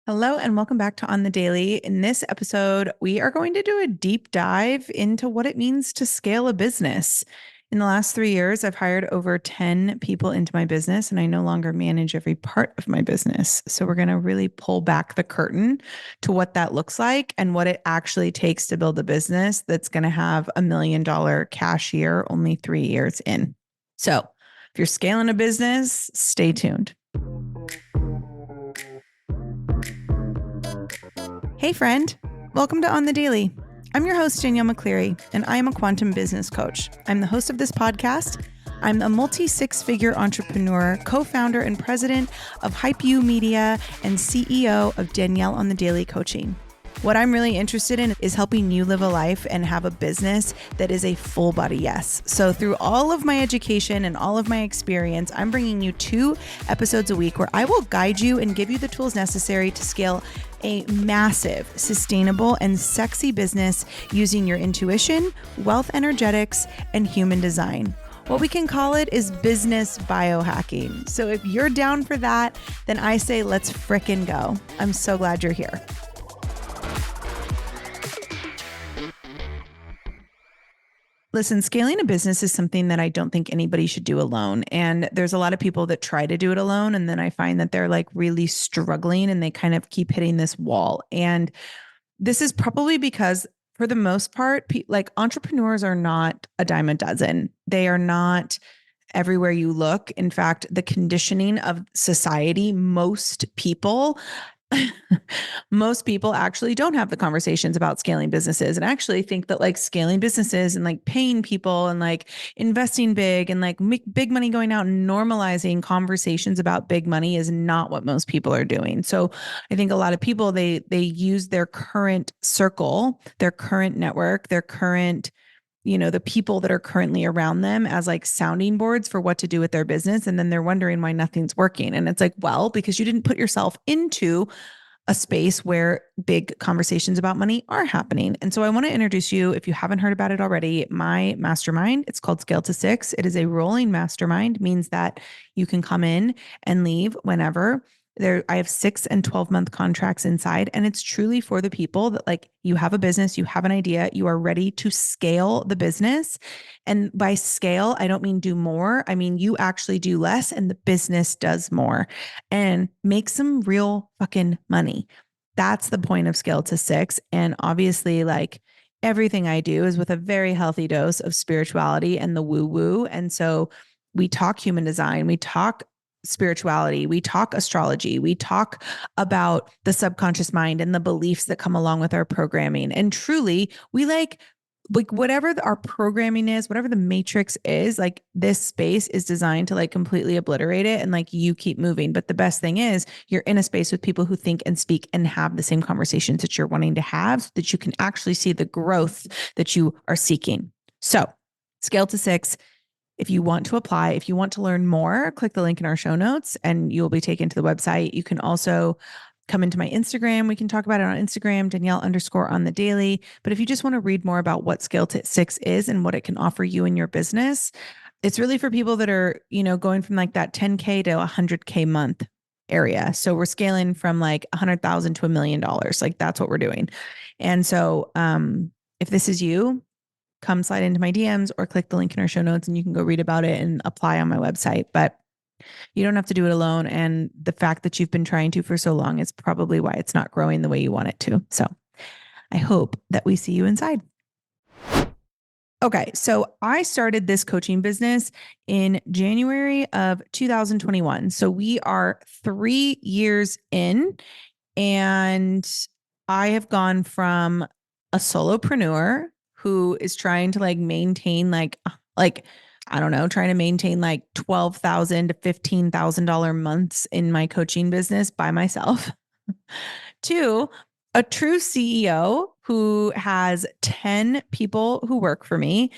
Hello and welcome back to On the Daily. In this episode, we are going to do a deep dive into what it means to scale a business. In the last 3 years, I've hired over 10 people into my business, and I no longer manage every part of my business. So, we're going to really pull back the curtain to what that looks like and what it actually takes to build a business that's going to have $1 million cash year only 3 years in. So, if you're scaling a business, stay tuned. Hey, friend. Welcome to On the Daily. I'm your host, Danielle McCleary, and I am a quantum business coach. I'm the host of this podcast. I'm a multi-six-figure entrepreneur, co-founder and president of HypeU Media, and CEO of Danielle on the Daily Coaching. What I'm really interested in is helping you live a life and have a business that is a full body yes. So through all of my education and all of my experience, I'm bringing you 2 episodes a week where I will guide you and give you the tools necessary to scale a massive, sustainable, and sexy business using your intuition, wealth energetics, and human design. What we can call it is business biohacking. So if you're down for that, then I say let's frickin' go. I'm so glad you're here. Listen, scaling a business is something that I don't think anybody should do alone. And there's a lot of people that try to do it alone. And then I find that they're like really struggling and they kind of keep hitting this wall. And this is probably because for the most part, like entrepreneurs are not a dime a dozen. They are not everywhere you look. In fact, the conditioning of society, most people actually don't have the conversations about scaling businesses and actually think that like scaling businesses and like paying people and like investing big and like big money going out and normalizing conversations about big money is not what most people are doing. So I think a lot of people, they use their current circle, their current network, their current the people that are currently around them as like sounding boards for what to do with their business. And then they're wondering why nothing's working. And it's like, well, because you didn't put yourself into a space where big conversations about money are happening. And so I want to introduce you, if you haven't heard about it already, my mastermind. It's called Scale to Six. It is a rolling mastermind, means that you can come in and leave whenever. I have 6 and 12-month contracts inside, and it's truly for the people that like you have a business, you have an idea, you are ready to scale the business. And by scale, I don't mean do more. I mean, you actually do less and the business does more and make some real fucking money. That's the point of Scale to Six. And obviously, like everything I do is with a very healthy dose of spirituality and the woo woo. And so we talk human design, we talk spirituality, we talk astrology, we talk about the subconscious mind and the beliefs that come along with our programming. And truly, we like whatever our programming is, whatever the matrix is, like this space is designed to like completely obliterate it and like you keep moving. But the best thing is you're in a space with people who think and speak and have the same conversations that you're wanting to have so that you can actually see the growth that you are seeking. So Scale to Six. If you want to apply, if you want to learn more, click the link in our show notes and you'll be taken to the website. You can also come into my Instagram. We can talk about it on Instagram, Danielle_on the daily. But if you just want to read more about what Scale to Six is and what it can offer you in your business, it's really for people that are, going from like that 10K to 100K month area. So we're scaling from like 100,000 to $1 million. Like that's what we're doing. And so if this is you, come slide into my DMs or click the link in our show notes and you can go read about it and apply on my website. But you don't have to do it alone. And the fact that you've been trying to for so long is probably why it's not growing the way you want it to. So I hope that we see you inside. Okay, so I started this coaching business in January of 2021. So we are 3 years in, and I have gone from a solopreneur who is trying to like maintain like I don't know, trying to maintain like $12,000 to $15,000 months in my coaching business by myself to a true CEO who has 10 people who work for me.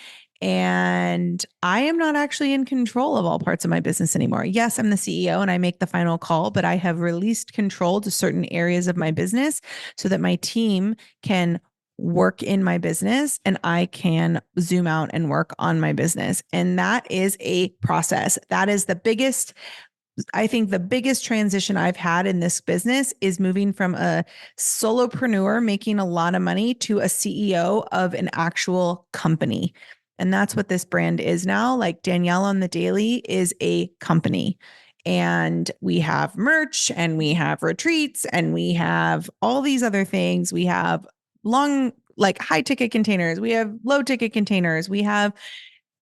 And I am not actually in control of all parts of my business anymore. Yes, I'm the CEO and I make the final call, but I have released control to certain areas of my business so that my team can work in my business and I can zoom out and work on my business. And that is a process. That is the biggest I think the biggest transition I've had in this business is moving from a solopreneur making a lot of money to a CEO of an actual company. And that's what this brand is now. Like Danielle on the Daily is a company. And we have merch and we have retreats and we have all these other things. We have long, like high ticket containers. We have low ticket containers. We have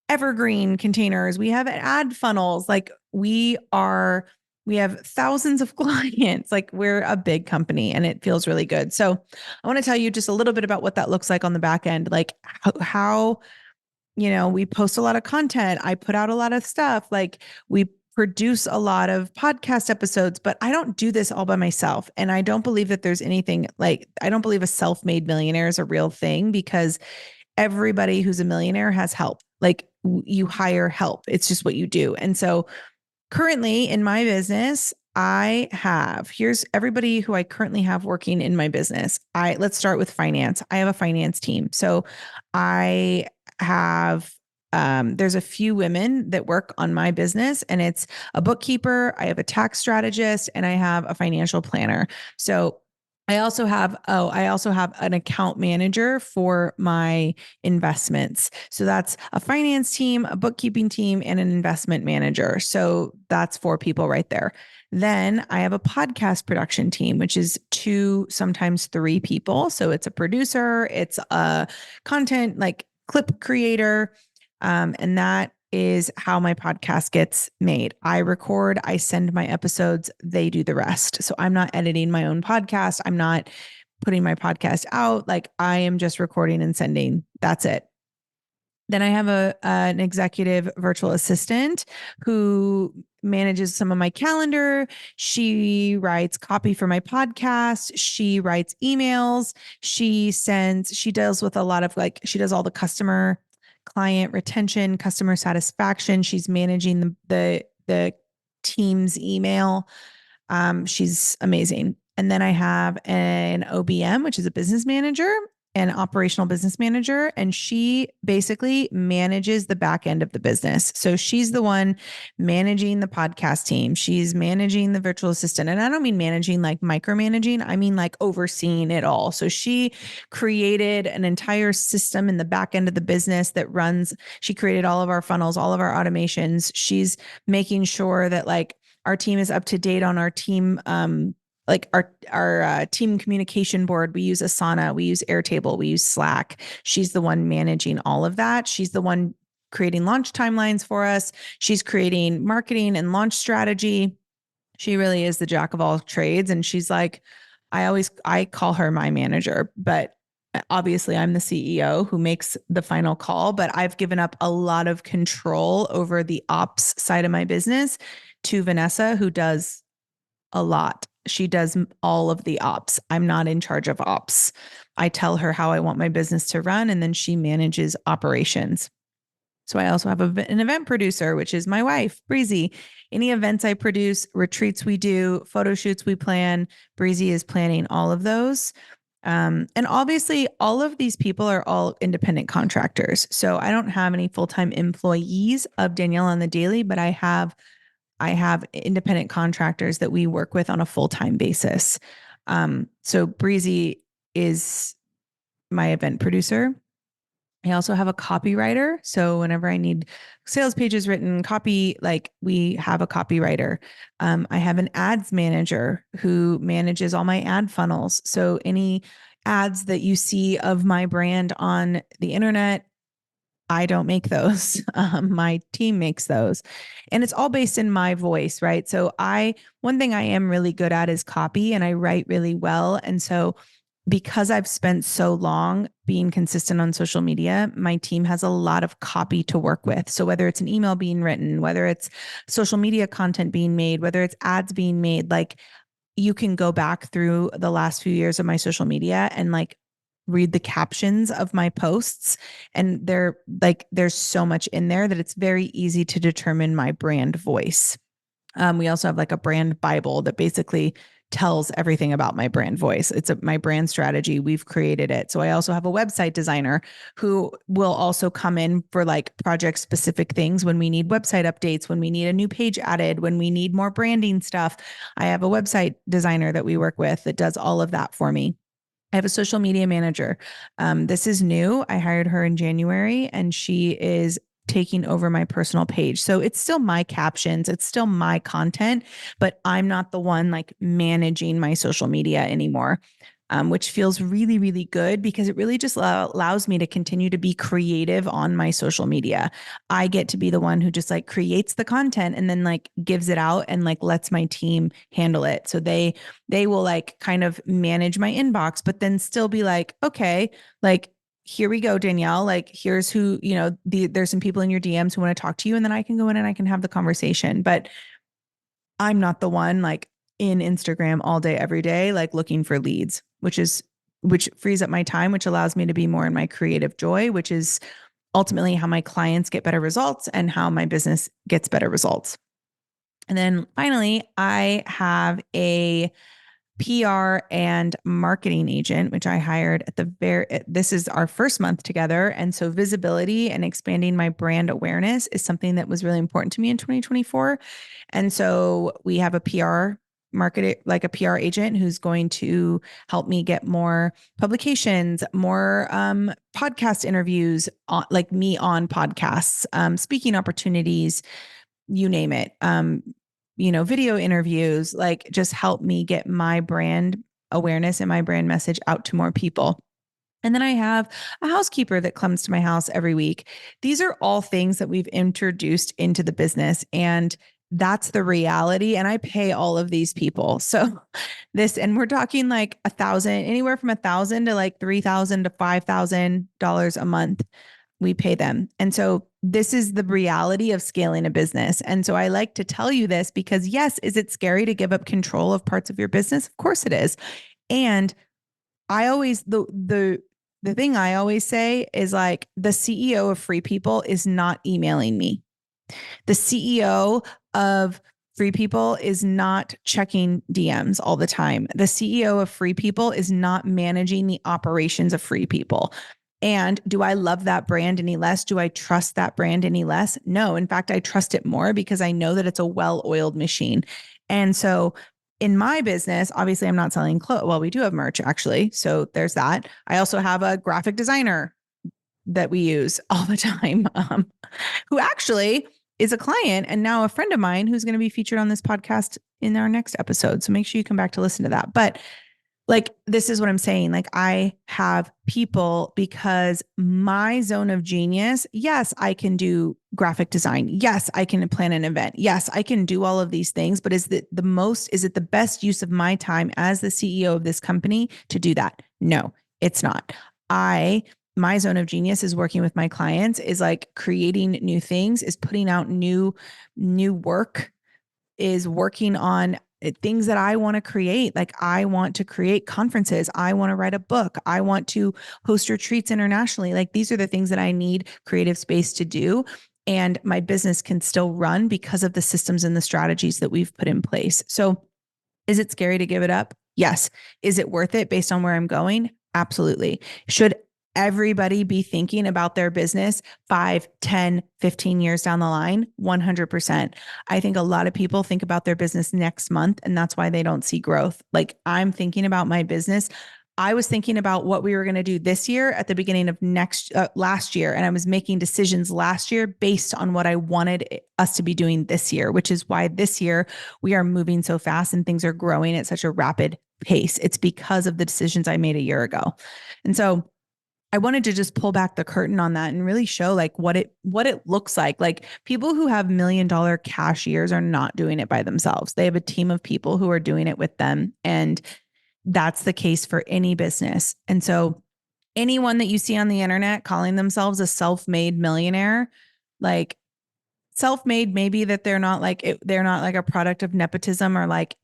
evergreen containers. We have ad funnels. Like we have thousands of clients. Like we're a big company and it feels really good. So I want to tell you just a little bit about what that looks like on the back end, like how we post a lot of content. I put out a lot of stuff. Like we produce a lot of podcast episodes, but I don't do this all by myself. And I don't believe that there's anything like, I don't believe a self-made millionaire is a real thing because everybody who's a millionaire has help. Like you hire help. It's just what you do. And so currently in my business, here's everybody who I currently have working in my business. Let's start with finance. I have a finance team. So I have there's a few women that work on my business, and it's a bookkeeper, I have a tax strategist, and I have a financial planner. So I also have an account manager for my investments. So that's a finance team, a bookkeeping team, and an investment manager. So that's 4 people right there. Then I have a podcast production team, which is 2, sometimes 3 people. So it's a producer, it's a content like clip creator, and that is how my podcast gets made. I record, I send my episodes, they do the rest. So I'm not editing my own podcast. I'm not putting my podcast out. Like I am just recording and sending. That's it. Then I have an executive virtual assistant who manages some of my calendar. She writes copy for my podcast. She writes emails. She deals with a lot of she does all the client retention, customer satisfaction. She's managing the team's email. She's amazing. And then I have an OBM, which is a business manager, an operational business manager, and she basically manages the back end of the business. So she's the one managing the podcast team. She's managing the virtual assistant. And I don't mean managing like micromanaging. I mean like overseeing it all. So she created an entire system in the back end of the business she created all of our funnels, all of our automations. She's making sure that like our team is up to date on our team, like our team communication board. We use Asana, we use Airtable, we use Slack. She's the one managing all of that. She's the one creating launch timelines for us. She's creating marketing and launch strategy. She really is the jack of all trades. And she's like, I call her my manager, but obviously I'm the CEO who makes the final call, but I've given up a lot of control over the ops side of my business to Vanessa, who does a lot. She does all of the ops. I'm not in charge of ops. I tell her how I want my business to run, and then she manages operations. So I also have an event producer, which is my wife, Breezy. Any events I produce, retreats we do, photo shoots we plan, Breezy is planning all of those. And obviously, all of these people are all independent contractors. So I don't have any full-time employees of Danielle on the Daily, but I have independent contractors that we work with on a full-time basis. So Breezy is my event producer. I also have a copywriter. So whenever I need sales pages written, copy, like we have a copywriter. I have an ads manager who manages all my ad funnels. So any ads that you see of my brand on the internet, I don't make those. My team makes those. And it's all based in my voice, right? So one thing I am really good at is copy, and I write really well. And so because I've spent so long being consistent on social media, my team has a lot of copy to work with. So whether it's an email being written, whether it's social media content being made, whether it's ads being made, like you can go back through the last few years of my social media and like read the captions of my posts, and there's so much in there that it's very easy to determine my brand voice. We also have like a brand Bible that basically tells everything about my brand voice. It's my brand strategy. We've created it. So I also have a website designer who will also come in for like project specific things when we need website updates, when we need a new page added, when we need more branding stuff. I have a website designer that we work with that does all of that for me. I have a social media manager. This is new. I hired her in January and she is taking over my personal page. So it's still my captions, it's still my content, but I'm not the one like managing my social media anymore. Which feels really, really good because it really just allows me to continue to be creative on my social media. I get to be the one who just like creates the content and then like gives it out and like lets my team handle it. So they will like kind of manage my inbox, but then still be like, okay, like here we go, Danielle. Like, here's who, there's some people in your DMs who want to talk to you. And then I can go in and I can have the conversation. But I'm not the one like in Instagram all day, every day, like looking for leads, which frees up my time, which allows me to be more in my creative joy, which is ultimately how my clients get better results and how my business gets better results. And then finally, I have a PR and marketing agent, which I hired at this is our first month together. And so visibility and expanding my brand awareness is something that was really important to me in 2024. And so we have a like a PR agent who's going to help me get more publications, more podcast interviews, like me on podcasts, speaking opportunities, you name it. Video interviews, like just help me get my brand awareness and my brand message out to more people. And then I have a housekeeper that comes to my house every week. These are all things that we've introduced into the business. And that's the reality. And I pay all of these people. So and we're talking like anywhere from 1,000 to like 3,000 to $5,000 a month we pay them. And so this is the reality of scaling a business. And so I like to tell you this because yes, is it scary to give up control of parts of your business? Of course it is. And I always the thing I always say is like the CEO of Free People is not emailing me. The CEO of Free People is not checking DMs all the time. The CEO of Free People is not managing the operations of Free People. And do I love that brand any less? Do I trust that brand any less? No. In fact, I trust it more because I know that it's a well-oiled machine. And so in my business, obviously I'm not selling clothes. Well, we do have merch actually. So there's that. I also have a graphic designer that we use all the time, who actually is a client and now a friend of mine who's going to be featured on this podcast in our next episode. So make sure you come back to listen to that. But like, this is what I'm saying. Like, I have people because my zone of genius, yes, I can do graphic design. Yes, I can plan an event. Yes, I can do all of these things, but is it the best use of my time as the CEO of this company to do that? No, it's not. My zone of genius is working with my clients, is like creating new things, is putting out new work, is working on things that I want to create. Like I want to create conferences. I want to write a book. I want to host retreats internationally. Like these are the things that I need creative space to do. And my business can still run because of the systems and the strategies that we've put in place. So is it scary to give it up? Yes. Is it worth it based on where I'm going? Absolutely. Should everybody be thinking about their business 5, 10, 15 years down the line? 100%. I think a lot of people think about their business next month, and that's why they don't see growth. Like I'm thinking about my business. I was thinking about what we were going to do this year at the beginning of last year. And I was making decisions last year based on what I wanted us to be doing this year, which is why this year we are moving so fast and things are growing at such a rapid pace. It's because of the decisions I made a year ago. And so I wanted to just pull back the curtain on that and really show like what it looks like. Like people who have $1 million cash years are not doing it by themselves. They have a team of people who are doing it with them. And that's the case for any business. And so anyone that you see on the internet calling themselves a self-made millionaire, like self-made, maybe that they're not like a product of nepotism or like,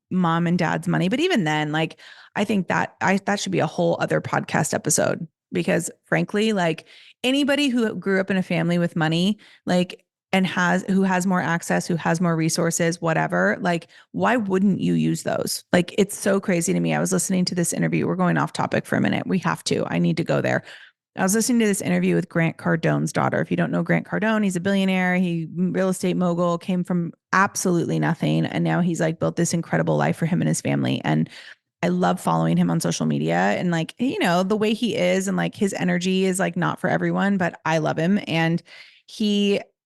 mom and dad's money. But even then, like, I think that should be a whole other podcast episode because frankly, like anybody who grew up in a family with money, like and who has more access, who has more resources, whatever, like, why wouldn't you use those? Like, it's so crazy to me. I was listening to this interview. We're going off topic for a minute. We have to. I need to go there. I was listening to this interview with Grant Cardone's daughter. If you don't know Grant Cardone, he's a billionaire. He real estate mogul, came from absolutely nothing. And now he's like built this incredible life for him and his family. And I love following him on social media, and like, you know, the way he is and like his energy is like not for everyone, but I love him. And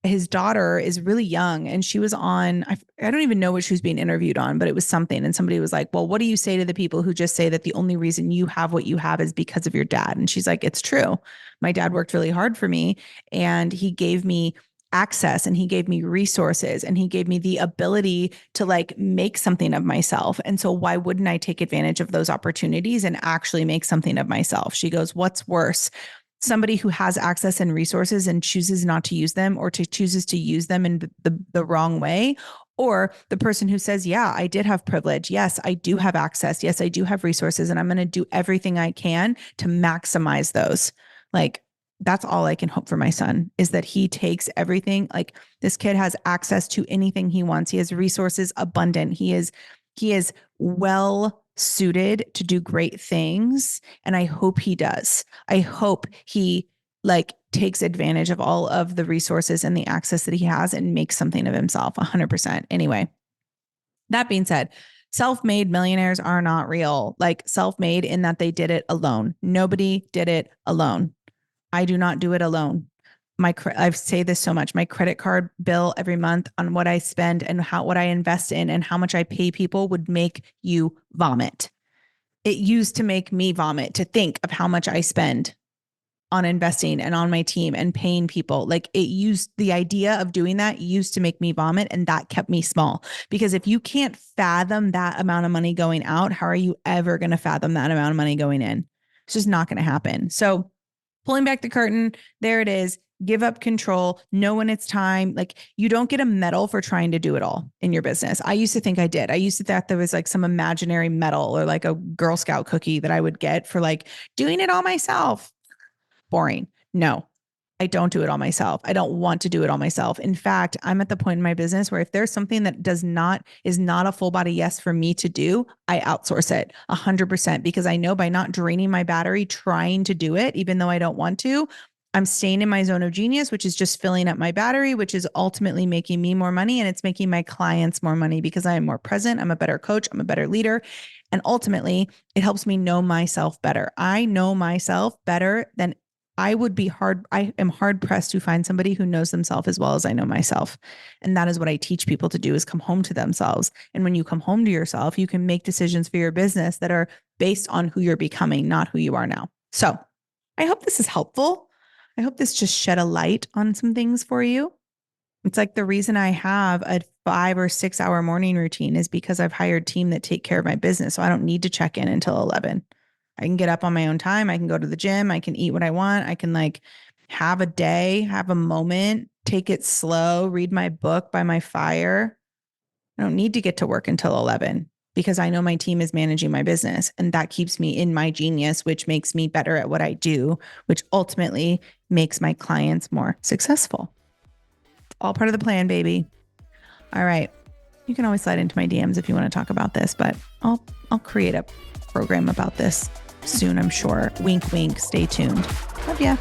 his daughter is really young, and she was on, I don't even know what she was being interviewed on, but it was something. And somebody was like, well, what do you say to the people who just say that the only reason you have what you have is because of your dad? And she's like, it's true. My dad worked really hard for me, and he gave me access, and he gave me resources, and he gave me the ability to like make something of myself. And so why wouldn't I take advantage of those opportunities and actually make something of myself? She goes, what's worse? Somebody who has access and resources and chooses not to use them, or chooses to use them in the wrong way, or the person who says, yeah, I did have privilege. Yes, I do have access. Yes, I do have resources, and I'm going to do everything I can to maximize those. Like, that's all I can hope for my son, is that he takes everything. Like, this kid has access to anything he wants. He has resources abundant. He is well suited to do great things. And I hope he does. I hope he like takes advantage of all of the resources and the access that he has and makes something of himself 100%. Anyway, that being said, self-made millionaires are not real. Like, self-made in that they did it alone. Nobody did it alone. I do not do it alone. I say this so much. My credit card bill every month on what I spend and what I invest in and how much I pay people would make you vomit. It used to make me vomit to think of how much I spend on investing and on my team and paying people. Like, the idea of doing that used to make me vomit, and that kept me small. Because if you can't fathom that amount of money going out, how are you ever going to fathom that amount of money going in? It's just not going to happen. So, pulling back the curtain, there it is. Give up control, know when it's time. Like, you don't get a medal for trying to do it all in your business. I used to think I did. I used to think there was like some imaginary medal or like a Girl Scout cookie that I would get for like doing it all myself. Boring. No, I don't do it all myself. I don't want to do it all myself. In fact, I'm at the point in my business where if there's something that is not a full body yes for me to do, I outsource it 100%, because I know by not draining my battery trying to do it, even though I don't want to, I'm staying in my zone of genius, which is just filling up my battery, which is ultimately making me more money. And it's making my clients more money because I am more present. I'm a better coach. I'm a better leader. And ultimately, it helps me know myself better. I know myself better than I am hard pressed to find somebody who knows themselves as well as I know myself. And that is what I teach people to do, is come home to themselves. And when you come home to yourself, you can make decisions for your business that are based on who you're becoming, not who you are now. So I hope this is helpful. I hope this just shed a light on some things for you. It's like the reason I have a 5 or 6 hour morning routine is because I've hired a team that take care of my business. So I don't need to check in until 11. I can get up on my own time. I can go to the gym. I can eat what I want. I can like have a day, have a moment, take it slow, read my book by my fire. I don't need to get to work until 11 because I know my team is managing my business, and that keeps me in my genius, which makes me better at what I do, which ultimately makes my clients more successful. All part of the plan, baby. All right. You can always slide into my DMs if you want to talk about this, but I'll create a program about this soon, I'm sure. Wink, wink. Stay tuned. Love ya.